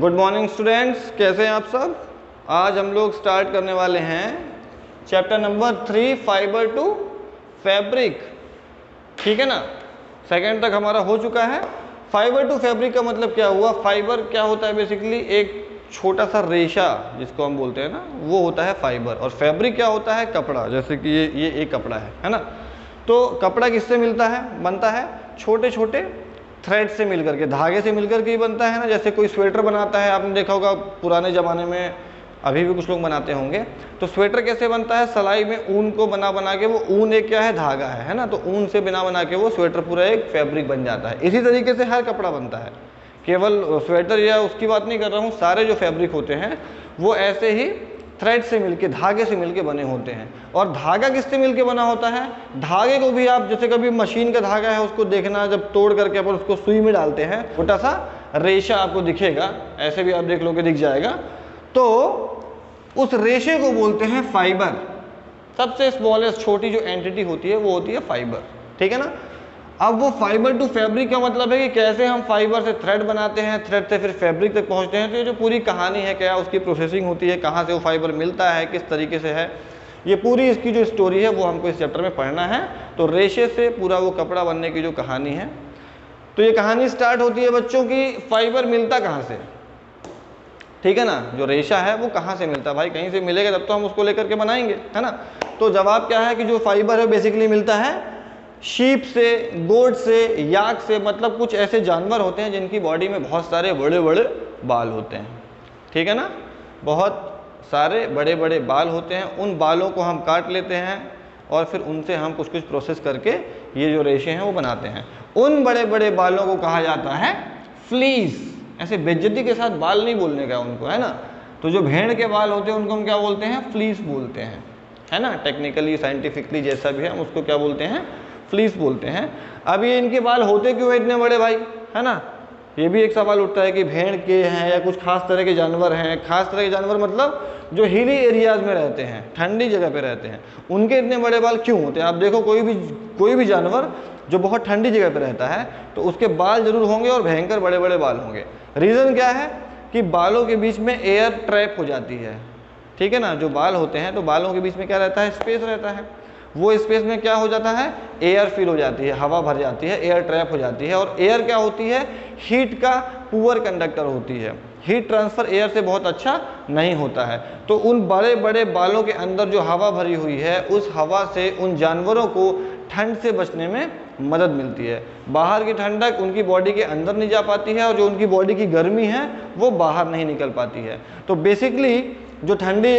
Good morning students, कैसे हैं आप सब। आज हम लोग स्टार्ट करने वाले हैं chapter number 3 fibre to fabric. ठीक है ना, सेकेंड तक हमारा हो चुका है। फाइबर टू फैब्रिक का मतलब क्या हुआ। फाइबर क्या होता है, बेसिकली एक छोटा सा रेशा जिसको हम बोलते हैं ना, वो होता है फाइबर। और फैब्रिक क्या होता है, कपड़ा। जैसे कि ये एक कपड़ा है ना। तो कपड़ा किससे मिलता है, बनता है छोटे छोटे थ्रेड से मिलकर के, धागे से मिलकर के ही बनता है ना। जैसे कोई स्वेटर बनाता है, आपने देखा होगा पुराने ज़माने में, अभी भी कुछ लोग बनाते होंगे। तो स्वेटर कैसे बनता है, सिलाई में ऊन को बना बना के, वो ऊन एक क्या है, धागा है ना। तो ऊन से बना के वो स्वेटर पूरा एक फैब्रिक बन जाता है। इसी तरीके से हर कपड़ा बनता है, केवल स्वेटर या उसकी बात नहीं कर रहा हूँ। सारे जो फैब्रिक होते हैं वो ऐसे ही थ्रेड से मिलके, धागे से मिलके बने होते हैं। और धागा किससे मिलके बना होता है, धागे को भी आप जैसे कभी मशीन का धागा है उसको देखना, जब तोड़ करके अपन उसको सुई में डालते हैं, छोटा सा रेशा आपको दिखेगा, ऐसे भी आप देख लोगे, दिख जाएगा। तो उस रेशे को बोलते हैं फाइबर। सबसे स्मॉलेस्ट छोटी जो एंटिटी होती है वो होती है फाइबर। ठीक है ना। अब वो फाइबर टू फैब्रिक का मतलब है कि कैसे हम फाइबर से थ्रेड बनाते हैं, थ्रेड से फिर फैब्रिक तक पहुंचते हैं। तो ये जो पूरी कहानी है, क्या उसकी प्रोसेसिंग होती है, कहाँ से वो फाइबर मिलता है, किस तरीके से है, ये पूरी इसकी जो स्टोरी है वो हमको इस चैप्टर में पढ़ना है। तो रेशे से पूरा वो कपड़ा बनने की जो कहानी है, तो ये कहानी स्टार्ट होती है बच्चों की, फाइबर मिलता कहाँ से। ठीक है ना, जो रेशा है वो कहाँ से मिलता है, भाई कहीं से मिलेगा तब तो हम उसको लेकर के बनाएंगे, है ना। तो जवाब क्या है कि जो फाइबर है बेसिकली मिलता है शीप से, गोट से, याक से। मतलब कुछ ऐसे जानवर होते हैं जिनकी बॉडी में बहुत सारे बड़े बड़े बाल होते हैं। ठीक है ना, बहुत सारे बड़े बड़े बाल होते हैं। उन बालों को हम काट लेते हैं और फिर उनसे हम कुछ कुछ प्रोसेस करके ये जो रेशे हैं वो बनाते हैं। उन बड़े बड़े बालों को कहा जाता है फ्लीस। ऐसे बेइज्जती के साथ बाल नहीं बोलने का उनको, है ना। तो जो भेड़ के बाल होते हैं उनको हम क्या बोलते हैं, फ्लीस बोलते हैं, है ना। टेक्निकली साइंटिफिकली जैसा भी है हम उसको क्या बोलते हैं, फ्लीस बोलते हैं। अब ये इनके बाल होते क्यों है इतने बड़े, भाई, है ना। ये भी एक सवाल उठता है कि भेड़ के हैं या कुछ खास तरह के जानवर हैं। खास तरह के जानवर मतलब जो हिली एरियाज में रहते हैं, ठंडी जगह पे रहते हैं, उनके इतने बड़े बाल क्यों होते हैं। आप देखो कोई भी जानवर जो बहुत ठंडी जगह पे रहता है तो उसके बाल जरूर होंगे और भयंकर बड़े बड़े बाल होंगे। रीज़न क्या है कि बालों के बीच में एयर ट्रैप हो जाती है। ठीक है ना, जो बाल होते हैं तो बालों के बीच में क्या रहता है, स्पेस रहता है। वो स्पेस में क्या हो जाता है, एयर फिल हो जाती है, हवा भर जाती है, एयर ट्रैप हो जाती है। और एयर क्या होती है, हीट का पुअर कंडक्टर होती है। हीट ट्रांसफ़र एयर से बहुत अच्छा नहीं होता है। तो उन बड़े बड़े बालों के अंदर जो हवा भरी हुई है, उस हवा से उन जानवरों को ठंड से बचने में मदद मिलती है। बाहर की ठंडक उनकी बॉडी के अंदर नहीं जा पाती है और जो उनकी बॉडी की गर्मी है वो बाहर नहीं निकल पाती है। तो बेसिकली जो ठंडी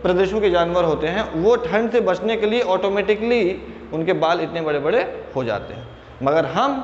प्रदेशों के जानवर होते हैं वो ठंड से बचने के लिए ऑटोमेटिकली उनके बाल इतने बड़े बड़े हो जाते हैं। मगर हम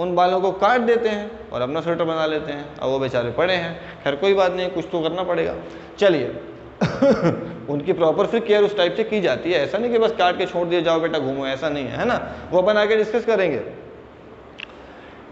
उन बालों को काट देते हैं और अपना स्वेटर बना लेते हैं। अब वो बेचारे पड़े हैं, खैर कोई बात नहीं, कुछ तो करना पड़ेगा। चलिए उनकी प्रॉपर फिर केयर उस टाइप से की जाती है। ऐसा नहीं कि बस काट के छोड़ दिए, जाओ बेटा घूमो, ऐसा नहीं है ना। वो अपन आगे डिस्कस करेंगे।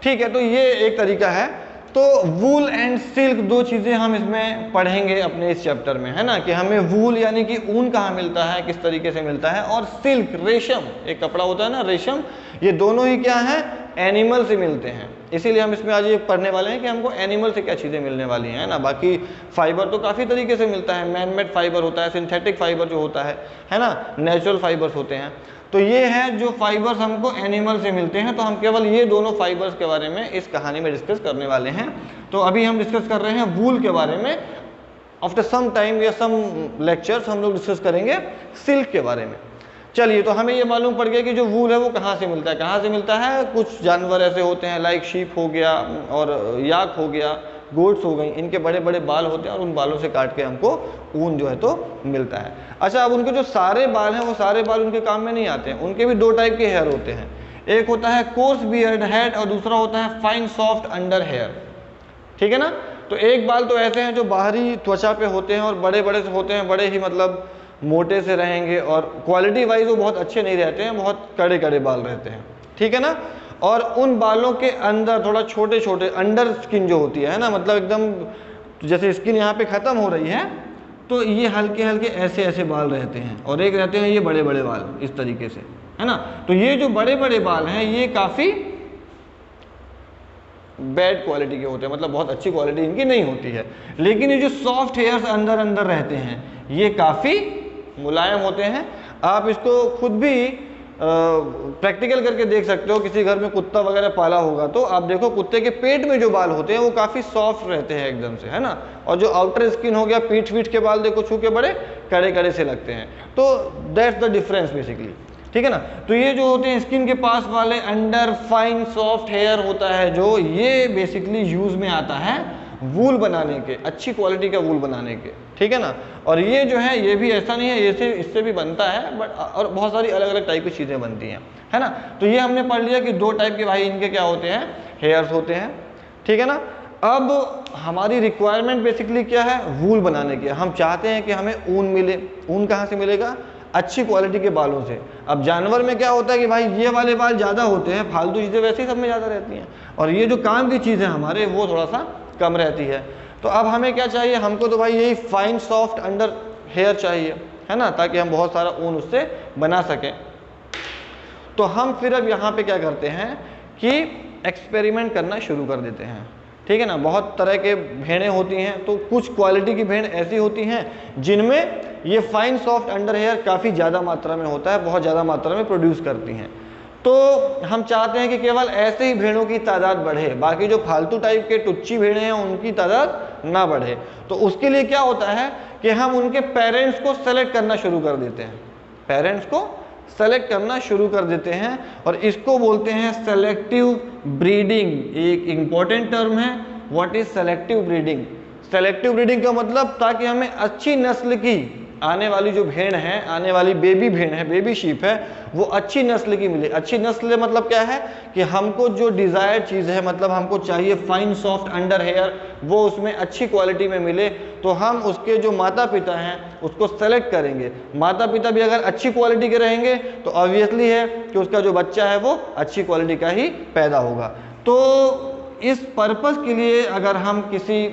ठीक है, तो ये एक तरीका है। तो वूल एंड सिल्क दो चीज़ें हम इसमें पढ़ेंगे अपने इस चैप्टर में, है ना। कि हमें वूल यानी कि ऊन कहाँ मिलता है, किस तरीके से मिलता है, और सिल्क रेशम, एक कपड़ा होता है ना रेशम, ये दोनों ही क्या है, एनिमल से मिलते हैं। इसीलिए हम इसमें आज ये पढ़ने वाले हैं कि हमको एनिमल से क्या चीज़ें मिलने वाली हैं ना। बाकी फाइबर तो काफ़ी तरीके से मिलता है, मैन मेड फाइबर होता है, सिंथेटिक फाइबर जो होता है ना, नेचुरल फाइबर्स होते हैं। तो ये है जो फाइबर्स हमको एनिमल से मिलते हैं। तो हम केवल ये दोनों फाइबर्स के बारे में इस कहानी में डिस्कस करने वाले हैं। तो अभी हम डिस्कस कर रहे हैं वूल के बारे में। आफ्टर सम टाइम या सम लेक्चर्स हम लोग डिस्कस करेंगे सिल्क के बारे में। चलिए, तो हमें ये मालूम पड़ गया कि जो वूल है वो कहाँ से मिलता है। कहाँ से मिलता है, कुछ जानवर ऐसे होते हैं, लाइक शीप हो गया और याक हो गया, गोट्स हो गई, इनके बड़े बड़े बाल होते हैं और उन बालों से काट के हमको ऊन जो है तो मिलता है। अच्छा, अब उनके जो सारे बाल हैं वो सारे बाल उनके काम में नहीं आते हैं। उनके भी दो टाइप के हेयर होते हैं, एक होता है कोर्स बियर्ड हेड और दूसरा होता है फाइन सॉफ्ट अंडर हेयर। ठीक है ना। तो एक बाल तो ऐसे हैं जो बाहरी त्वचा पे होते हैं और बड़े बड़े से होते हैं, बड़े ही मतलब मोटे से रहेंगे और क्वालिटी वाइज वो बहुत अच्छे नहीं रहते हैं, बहुत कड़े कड़े बाल रहते हैं। ठीक है ना। और उन बालों के अंदर थोड़ा छोटे छोटे अंडर स्किन जो होती है ना, मतलब एकदम जैसे स्किन यहाँ पे ख़त्म हो रही है तो ये हल्के हल्के ऐसे ऐसे बाल रहते हैं, और एक रहते हैं ये बड़े बड़े बाल इस तरीके से, है ना। तो ये जो बड़े बड़े बाल हैं ये काफ़ी बैड क्वालिटी के होते हैं, मतलब बहुत अच्छी क्वालिटी इनकी नहीं होती है। लेकिन ये जो सॉफ्ट हेयर्स अंदर अंदर रहते हैं ये काफ़ी मुलायम होते हैं। आप इसको खुद भी प्रैक्टिकल करके देख सकते हो। किसी घर में कुत्ता वगैरह पाला होगा तो आप देखो कुत्ते के पेट में जो बाल होते हैं वो काफ़ी सॉफ्ट रहते हैं एकदम से, है ना। और जो आउटर स्किन हो गया, पीठ पीठ के बाल देखो छू के बड़े कड़े कड़े से लगते हैं। तो दैट्स द डिफरेंस बेसिकली, ठीक है ना। तो ये जो होते हैं स्किन के पास वाले अंडर फाइन सॉफ्ट हेयर होता है जो, ये बेसिकली यूज में आता है वूल बनाने के, अच्छी क्वालिटी का वूल बनाने के, ठीक है ना। और ये जो है ये भी ऐसा नहीं है, ये इससे भी बनता है बट, और बहुत सारी अलग अलग टाइप की चीज़ें बनती हैं, है ना। तो ये हमने पढ़ लिया कि 2 टाइप के भाई इनके क्या होते हैं, हेयर्स होते हैं, ठीक है ना। अब हमारी रिक्वायरमेंट बेसिकली क्या है, वूल बनाने की। हम चाहते हैं कि हमें ऊन मिले। ऊन कहाँ से मिलेगा, अच्छी क्वालिटी के बालों से। अब जानवर में क्या होता है कि भाई ये वाले बाल ज़्यादा होते हैं, फालतू चीज़ें वैसे ही सब में ज़्यादा रहती हैं, और ये जो काम की चीज़ है हमारे वो थोड़ा सा कम रहती है। तो अब हमें क्या चाहिए, हमको तो भाई यही फाइन सॉफ्ट अंडर हेयर चाहिए, है ना, ताकि हम बहुत सारा ऊन उससे बना सकें। तो हम फिर अब यहाँ पे क्या करते हैं कि एक्सपेरिमेंट करना शुरू कर देते हैं, ठीक है ना। बहुत तरह के भेड़ें होती हैं, तो कुछ क्वालिटी की भेड़ ऐसी होती हैं जिनमें ये फाइन सॉफ्ट अंडर हेयर काफ़ी ज़्यादा मात्रा में होता है, बहुत ज़्यादा मात्रा में प्रोड्यूस करती हैं। तो हम चाहते हैं कि केवल ऐसे ही भेड़ों की तादाद बढ़े, बाकी जो फालतू टाइप के टुच्ची भेड़ें हैं उनकी तादाद ना बढ़े। तो उसके लिए क्या होता है कि हम उनके पेरेंट्स को सेलेक्ट करना शुरू कर देते हैं, पेरेंट्स को सेलेक्ट करना शुरू कर देते हैं, और इसको बोलते हैं सेलेक्टिव ब्रीडिंग। एक इंपॉर्टेंट टर्म है, what is selective breeding. Selective breeding का मतलब ताकि हमें अच्छी नस्ल की आने वाली जो भेड़ है, आने वाली बेबी भेड़ है, बेबी शीप है, वो अच्छी नस्ल की मिले। अच्छी नस्ल मतलब क्या है कि हमको जो डिज़ायर्ड चीज़ है, मतलब हमको चाहिए फाइन सॉफ्ट अंडर हेयर, वो उसमें अच्छी क्वालिटी में मिले। तो हम उसके जो माता पिता हैं उसको सेलेक्ट करेंगे। माता पिता भी अगर अच्छी क्वालिटी के रहेंगे तो ऑब्वियसली है कि उसका जो बच्चा है वो अच्छी क्वालिटी का ही पैदा होगा। तो इस पर्पज़ के लिए अगर हम किसी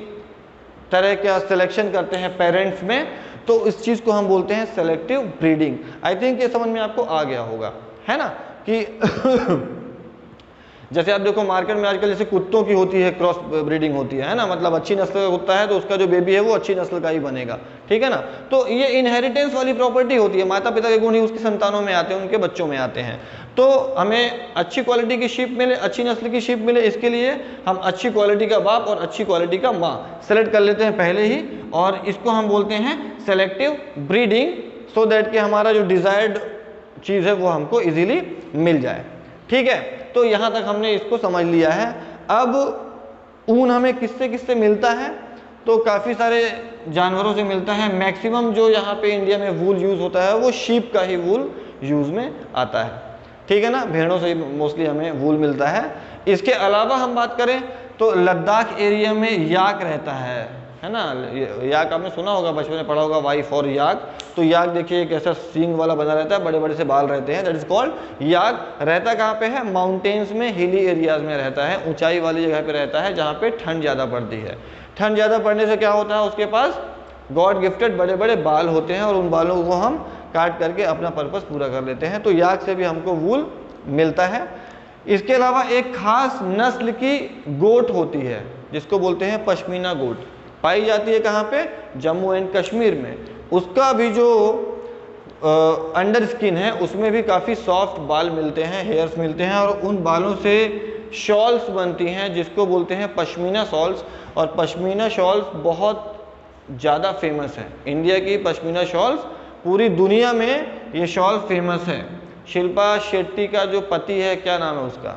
तरह का सिलेक्शन करते हैं पेरेंट्स में, तो इस चीज़ को हम बोलते हैं सेलेक्टिव ब्रीडिंग। आई थिंक ये समझ में आपको आ गया होगा, है ना, कि जैसे आप देखो मार्केट में आजकल जैसे कुत्तों की होती है, क्रॉस ब्रीडिंग होती है ना, मतलब अच्छी नस्ल का कुत्ता है तो उसका जो बेबी है वो अच्छी नस्ल का ही बनेगा, ठीक है ना। तो ये इनहेरिटेंस वाली प्रॉपर्टी होती है, माता पिता के गुण ही उसकी संतानों में आते हैं, उनके बच्चों में आते हैं। तो हमें अच्छी क्वालिटी की शीप मिले, अच्छी नस्ल की शीप मिले, इसके लिए हम अच्छी क्वालिटी का बाप और अच्छी क्वालिटी का माँ सेलेक्ट कर लेते हैं पहले ही, और इसको हम बोलते हैं सेलेक्टिव ब्रीडिंग, सो दैट कि हमारा जो डिज़ायर्ड चीज़ है वो हमको इजीली मिल जाए, ठीक है। तो यहाँ तक हमने इसको समझ लिया है। अब ऊन हमें किससे किससे मिलता है, तो काफ़ी सारे जानवरों से मिलता है। मैक्सिमम जो यहाँ पे इंडिया में वूल यूज़ होता है वो शीप का ही वूल यूज़ में आता है, ठीक है ना, भेड़ों से मोस्टली हमें वूल मिलता है। इसके अलावा हम बात करें तो लद्दाख एरिया में याक रहता है ना। याक आपने सुना होगा, बचपन में पढ़ा होगा, वाइफ और याक। तो याक देखिए एक ऐसा सींग वाला बना रहता है, बड़े बड़े से बाल रहते हैं, दैट इज कॉल्ड याक। रहता कहाँ पे है, माउंटेन्स में, हिली एरियाज में रहता है, ऊंचाई वाली जगह पे रहता है जहाँ पे ठंड ज़्यादा पड़ती है। ठंड ज़्यादा पड़ने से क्या होता है, उसके पास गॉड गिफ्टेड बड़े बड़े बाल होते हैं, और उन बालों को हम काट करके अपना पर्पस पूरा कर लेते हैं। तो याक से भी हमको वूल मिलता है। इसके अलावा एक खास नस्ल की गोट होती है जिसको बोलते हैं पश्मीना गोट, पाई जाती है कहाँ पे, जम्मू एंड कश्मीर में। उसका भी जो अंडर स्किन है उसमें भी काफ़ी सॉफ्ट बाल मिलते हैं, हेयर्स मिलते हैं, और उन बालों से शॉल्स बनती हैं जिसको बोलते हैं पश्मीना शॉल्स। और पश्मीना शॉल्स बहुत ज़्यादा फेमस है, इंडिया की पश्मीना शॉल्स पूरी दुनिया में ये शॉल फेमस है। शिल्पा शेट्टी का जो पति है, क्या नाम है उसका,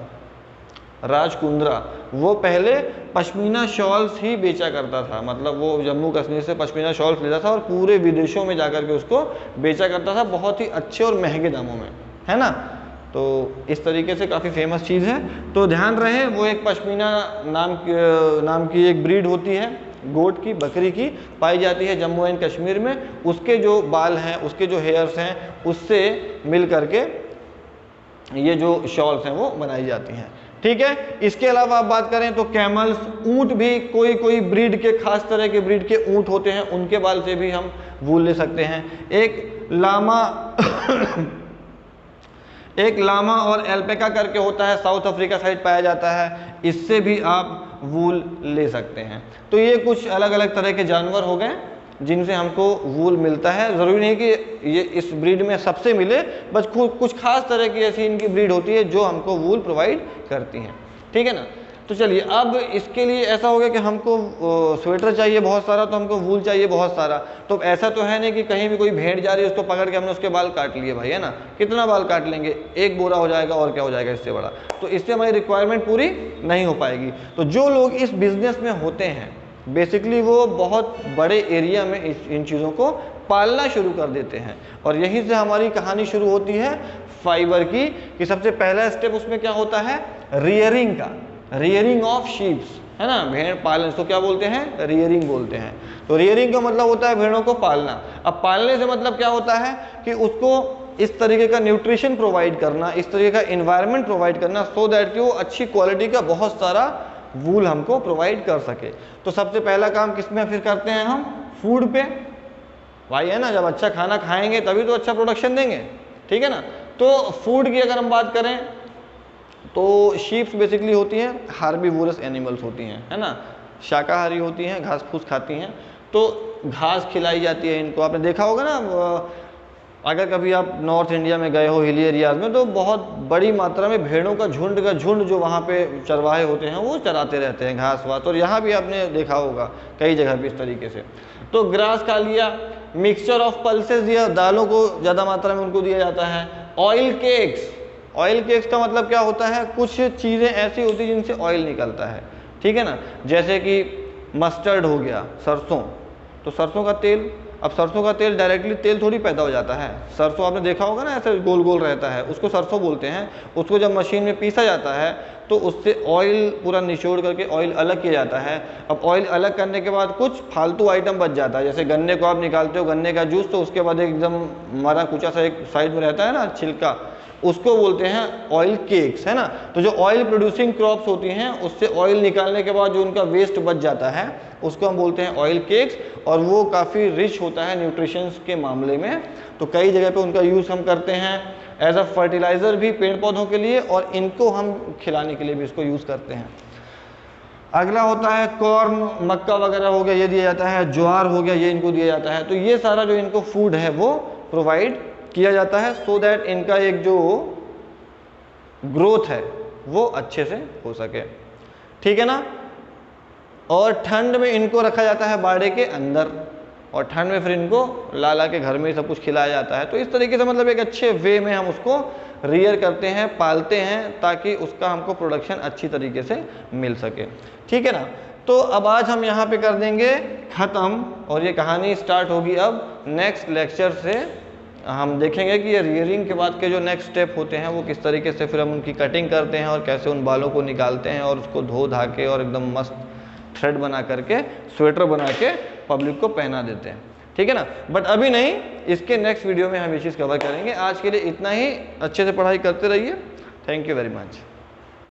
राज कुंद्रा, वो पहले पश्मीना शॉल्स ही बेचा करता था, मतलब वो जम्मू कश्मीर से पश्मीना शॉल्स लेता था और पूरे विदेशों में जाकर के उसको बेचा करता था, बहुत ही अच्छे और महंगे दामों में, है ना। तो इस तरीके से काफ़ी फेमस चीज़ है। तो ध्यान रहे, वो एक पश्मीना नाम की एक ब्रीड होती है, गोट की, बकरी की, पाई जाती है जम्मू एंड कश्मीर में। उसके जो बाल हैं, उसके जो हेयर्स हैं, उससे मिल करके ये जो शॉल्स हैं वो बनाई जाती हैं, ठीक है। इसके अलावा आप बात करें तो कैमल्स, ऊंट भी, कोई कोई ब्रीड के, खास तरह के ब्रीड के ऊंट होते हैं, उनके बाल से भी हम वूल ले सकते हैं। एक एक लामा और एल्पेका करके होता है, साउथ अफ्रीका साइड पाया जाता है, इससे भी आप वूल ले सकते हैं। तो ये कुछ अलग अलग तरह के जानवर हो गए जिनसे हमको वूल मिलता है। ज़रूरी नहीं कि ये इस ब्रीड में सबसे मिले, बस कुछ खास तरह की ऐसी इनकी ब्रीड होती है जो हमको वूल प्रोवाइड करती हैं, ठीक है ना। तो चलिए, अब इसके लिए ऐसा हो गया कि हमको स्वेटर चाहिए बहुत सारा, तो हमको वूल चाहिए बहुत सारा। तो ऐसा तो है नहीं कि कहीं भी कोई भेड़ जा रही है उसको पकड़ के हमने उसके बाल काट लिए भाई, है ना। कितना बाल काट लेंगे, एक बोरा हो जाएगा और क्या हो जाएगा इससे बड़ा। तो इससे हमारी रिक्वायरमेंट पूरी नहीं हो पाएगी। तो जो लोग इस बिजनेस में होते हैं बेसिकली वो बहुत बड़े एरिया में इन चीज़ों को पालना शुरू कर देते हैं। और यहीं से हमारी कहानी शुरू होती है फाइबर की, कि सबसे पहला स्टेप उसमें क्या होता है, रियरिंग का, रियरिंग ऑफ शीप्स, है ना। भेड़ पालन, इसको क्या बोलते हैं, रियरिंग बोलते हैं। तो रियरिंग का मतलब होता है भेड़ों को पालना। अब पालने से मतलब क्या होता है कि उसको इस तरीके का न्यूट्रिशन प्रोवाइड करना, इस तरीके का इन्वायरमेंट प्रोवाइड करना, सो दैट कि वो अच्छी क्वालिटी का बहुत सारा वूल हमको प्रोवाइड कर सके। तो सबसे पहला काम किसमें फिर करते हैं हम, फूड पे भाई, है ना। जब अच्छा खाना खाएंगे तभी तो अच्छा प्रोडक्शन देंगे, ठीक है ना। तो फूड की अगर हम बात करें तो शीप्स बेसिकली होती हैं हार्बीवोरस एनिमल्स होती हैं, है ना, शाकाहारी होती हैं, घास फूस खाती हैं। तो घास खिलाई जाती है इनको। आपने देखा होगा ना, अगर कभी आप नॉर्थ इंडिया में गए हो हिली एरियाज में, तो बहुत बड़ी मात्रा में भेड़ों का झुंड जो वहाँ पे चरवाहे होते हैं वो चराते रहते हैं घास वास। और यहाँ भी आपने देखा होगा कई जगह भी इस तरीके से। तो ग्रास खा लिया, मिक्सचर ऑफ पल्सेस दिया, दालों को ज़्यादा मात्रा में उनको दिया जाता है। ऑयल केक्स, ऑयल केक्स का मतलब क्या होता है, कुछ चीज़ें ऐसी होती हैं जिनसे ऑयल निकलता है, ठीक है ना। जैसे कि मस्टर्ड हो गया, सरसों, तो सरसों का तेल। अब सरसों का तेल डायरेक्टली तेल थोड़ी पैदा हो जाता है। सरसों आपने देखा होगा ना, ऐसे गोल गोल रहता है, उसको सरसों बोलते हैं। उसको जब मशीन में पीसा जाता है तो उससे ऑयल पूरा निचोड़ करके ऑयल अलग किया जाता है। अब ऑयल अलग करने के बाद कुछ फालतू आइटम बच जाता है। जैसे गन्ने को आप निकालते हो, गन्ने का जूस, तो उसके बाद एकदम मरा कुचा सा एक साइड में रहता है ना छिलका, उसको बोलते हैं ऑयल केक्स, है ना। तो जो ऑयल प्रोड्यूसिंग क्रॉप्स होती हैं उससे ऑयल निकालने के बाद जो उनका वेस्ट बच जाता है उसको हम बोलते हैं ऑयल केक्स। और वो काफ़ी रिच होता है न्यूट्रिशंस के मामले में। तो कई जगह पे उनका यूज़ हम करते हैं एज अ फर्टिलाइज़र भी पेड़ पौधों के लिए, और इनको हम खिलाने के लिए भी इसको यूज़ करते हैं। अगला होता है कॉर्न, मक्का वगैरह हो गया, ये दिया जाता है। ज्वार हो गया, ये इनको दिया जाता है। तो ये सारा जो इनको फूड है वो प्रोवाइड किया जाता है, सो दैट इनका एक जो ग्रोथ है वो अच्छे से हो सके, ठीक है ना। और ठंड में इनको रखा जाता है बाड़े के अंदर, और ठंड में फिर इनको ला के घर में ही सब कुछ खिलाया जाता है। तो इस तरीके से मतलब एक अच्छे वे में हम उसको रियर करते हैं, पालते हैं, ताकि उसका हमको प्रोडक्शन अच्छी तरीके से मिल सके, ठीक है ना। तो अब आज हम यहाँ पे कर देंगे ख़त्म, और ये कहानी स्टार्ट होगी अब नेक्स्ट लेक्चर से। हम देखेंगे कि ये रियरिंग के बाद के जो नेक्स्ट स्टेप होते हैं वो किस तरीके से फिर हम उनकी कटिंग करते हैं, और कैसे उन बालों को निकालते हैं और उसको धो धा के और एकदम मस्त थ्रेड बना करके स्वेटर बना के पब्लिक को पहना देते हैं, ठीक है ना। बट अभी नहीं, इसके नेक्स्ट वीडियो में हम ये चीज़ कवर करेंगे। आज के लिए इतना ही। अच्छे से पढ़ाई करते रहिए। Thank you very much.